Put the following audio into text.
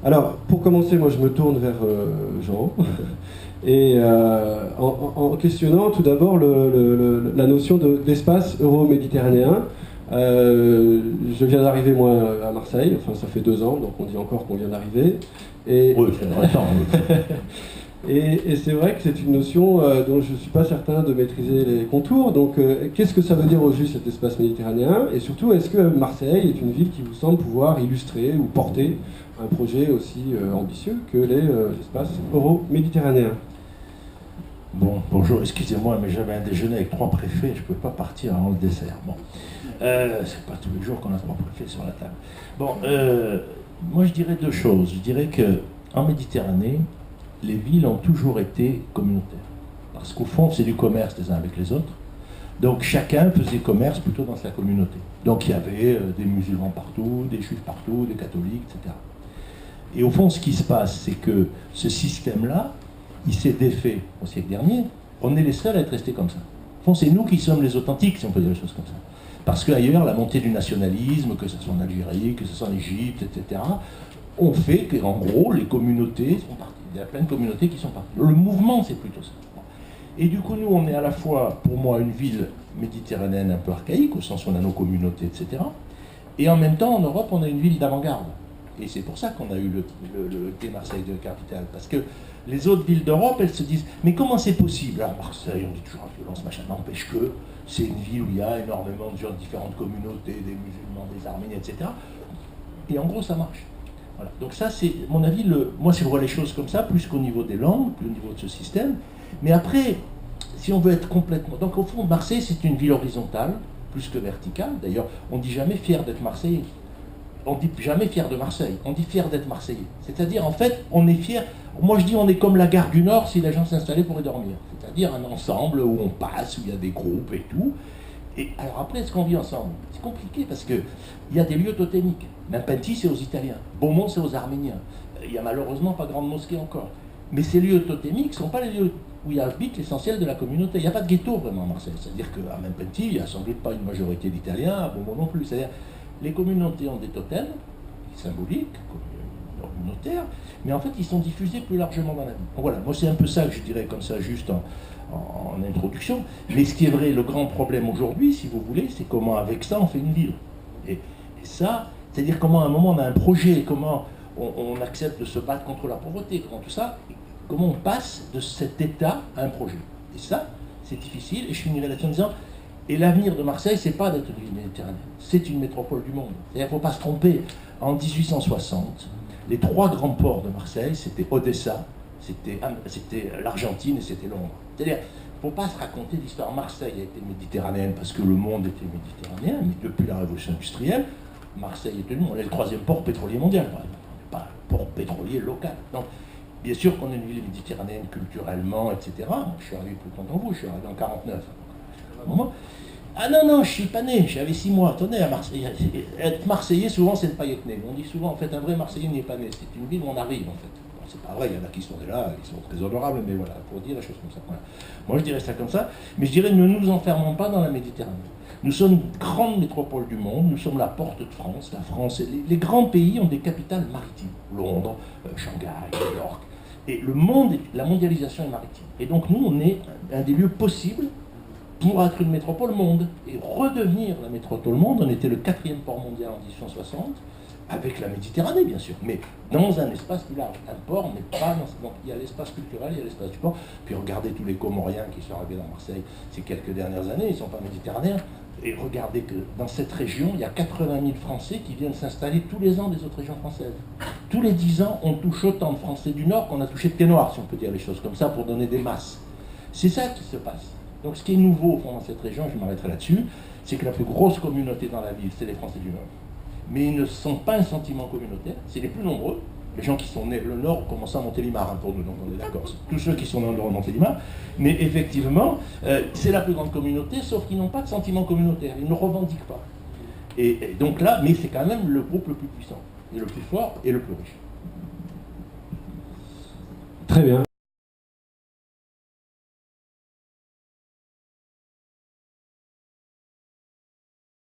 Alors, pour commencer, moi je me tourne vers Jean, et en questionnant tout d'abord la notion d'espace euro-méditerranéen. Je viens d'arriver moi à Marseille, enfin ça fait 2 ans, donc on dit encore qu'on vient d'arriver. Oui, c'est vrai temps. Et c'est vrai que c'est une notion dont je ne suis pas certain de maîtriser les contours. Donc, qu'est-ce que ça veut dire au juste cet espace méditerranéen? Et surtout, est-ce que Marseille est une ville qui vous semble pouvoir illustrer ou porter un projet aussi ambitieux que les espaces euro-méditerranéens? Bon, bonjour, excusez-moi, mais j'avais un déjeuner avec 3 préfets, je ne peux pas partir avant le dessert. Bon, c'est pas tous les jours qu'on a 3 préfets sur la table. Bon, moi je dirais 2 choses. Je dirais qu'en Méditerranée, les villes ont toujours été communautaires. Parce qu'au fond, c'est du commerce les uns avec les autres. Donc chacun faisait commerce plutôt dans sa communauté. Donc il y avait des musulmans partout, des juifs partout, des catholiques, etc. Et au fond, ce qui se passe, c'est que ce système-là, il s'est défait au siècle dernier. On est les seuls à être restés comme ça. Au fond, c'est nous qui sommes les authentiques, si on peut dire les choses comme ça. Parce qu'ailleurs, la montée du nationalisme, que ce soit en Algérie, que ce soit en Égypte, etc., ont fait qu'en gros, les communautés sont parties. Il y a plein de communautés qui sont parties. Le mouvement, c'est plutôt ça. Et du coup, nous, on est à la fois, pour moi, une ville méditerranéenne un peu archaïque, au sens où on a nos communautés, etc. Et en même temps, en Europe, on a une ville d'avant-garde. Et c'est pour ça qu'on a eu le thé Marseille de capitale. Parce que les autres villes d'Europe, elles se disent, mais comment c'est possible? À Marseille, on dit toujours violence, machin, n'empêche que c'est une ville où il y a énormément de gens de différentes communautés, des musulmans, des arméniens, etc. Et en gros, ça marche. Voilà. Donc ça, c'est, mon avis, moi je vois les choses comme ça, plus qu'au niveau des langues, plus au niveau de ce système. Mais après, si on veut être complètement... Donc au fond, Marseille, c'est une ville horizontale, plus que verticale. D'ailleurs, on ne dit jamais fier d'être Marseillais. On ne dit jamais fier de Marseille, on dit fier d'être Marseillais. C'est-à-dire, en fait, on est fier... Moi, je dis, on est comme la gare du Nord si les gens s'installaient pour y dormir. C'est-à-dire un ensemble où on passe, où il y a des groupes et tout. Et alors après, est-ce qu'on vit ensemble? C'est compliqué parce qu'il y a des lieux totémiques. Nampenti, c'est aux Italiens. Beaumont, c'est aux Arméniens. Il n'y a malheureusement pas grande mosquée encore. Mais ces lieux totémiques ne sont pas les lieux où il habite l'essentiel de la communauté. Il n'y a pas de ghetto vraiment à Marseille. C'est-à-dire qu'à Nampenti, il n'y a sans doute pas une majorité d'Italiens, à Beaumont non plus. C'est-à-dire les communautés ont des totems symboliques, communautaires, mais en fait, ils sont diffusés plus largement dans la vie. Voilà, moi c'est un peu ça que je dirais comme ça, juste en introduction. Mais ce qui est vrai, le grand problème aujourd'hui, si vous voulez, c'est comment avec ça on fait une ville. Et ça, c'est-à-dire comment à un moment on a un projet, comment on accepte de se battre contre la pauvreté, comment tout ça, comment on passe de cet état à un projet. Et ça, c'est difficile, et je finirai là-dessus en disant, et l'avenir de Marseille, c'est pas d'être une ville méditerranéenne, c'est une métropole du monde. C'est-à-dire qu'il ne faut pas se tromper. En 1860, les 3 grands ports de Marseille, c'était Odessa, c'était l'Argentine et c'était Londres. C'est-à-dire, il ne faut pas se raconter l'histoire. Marseille a été méditerranéenne parce que le monde était méditerranéen, mais depuis la révolution industrielle, Marseille est devenu, on est le 3e port pétrolier mondial, par exemple. On n'est pas un port pétrolier local. Donc, bien sûr qu'on est une ville méditerranéenne culturellement, etc. Je suis arrivé plus longtemps que vous, je suis arrivé en 49. Ah non, je suis pas né, j'avais 6 mois. Attendez, à Marseille, être Marseillais, souvent, c'est ne pas y être né. On dit souvent, en fait, un vrai Marseillais n'est pas né. C'est une ville où on arrive, en fait. Bon, c'est pas vrai, il y en a qui sont là, ils sont très honorables, mais voilà, pour dire les choses comme ça. Voilà. Moi, je dirais ça comme ça, mais je dirais, ne nous enfermons pas dans la Méditerranée. Nous sommes une grande métropole du monde, nous sommes la porte de France. La France, les grands pays ont des capitales maritimes. Londres, Shanghai, New York. Et le monde, la mondialisation est maritime. Et donc, nous, on est un des lieux possibles pour être une métropole monde et redevenir la métropole monde. On était le 4e port mondial en 1860, avec la Méditerranée bien sûr, mais dans un espace plus large. Un port n'est pas dans... Donc il y a l'espace culturel, il y a l'espace du port. Puis regardez tous les Comoriens qui sont arrivés dans Marseille ces quelques dernières années, ils ne sont pas méditerranéens. Et regardez que dans cette région, il y a 80 000 Français qui viennent s'installer tous les ans des autres régions françaises. Tous les 10 ans, on touche autant de Français du Nord qu'on a touché de Pieds-Noirs, si on peut dire les choses comme ça, pour donner des masses. C'est ça qui se passe. Donc ce qui est nouveau dans cette région, je m'arrêterai là-dessus, c'est que la plus grosse communauté dans la ville, c'est les Français du Nord. Mais ils ne sont pas un sentiment communautaire, c'est les plus nombreux. Les gens qui sont nés le Nord commencent à Montélimar pour nous, donc on est d'accord. Tous ceux qui sont dans le Nord de Montélimar. Mais effectivement, c'est la plus grande communauté, sauf qu'ils n'ont pas de sentiment communautaire, ils ne revendiquent pas. Et donc là, mais c'est quand même le groupe le plus puissant, et le plus fort, et le plus riche.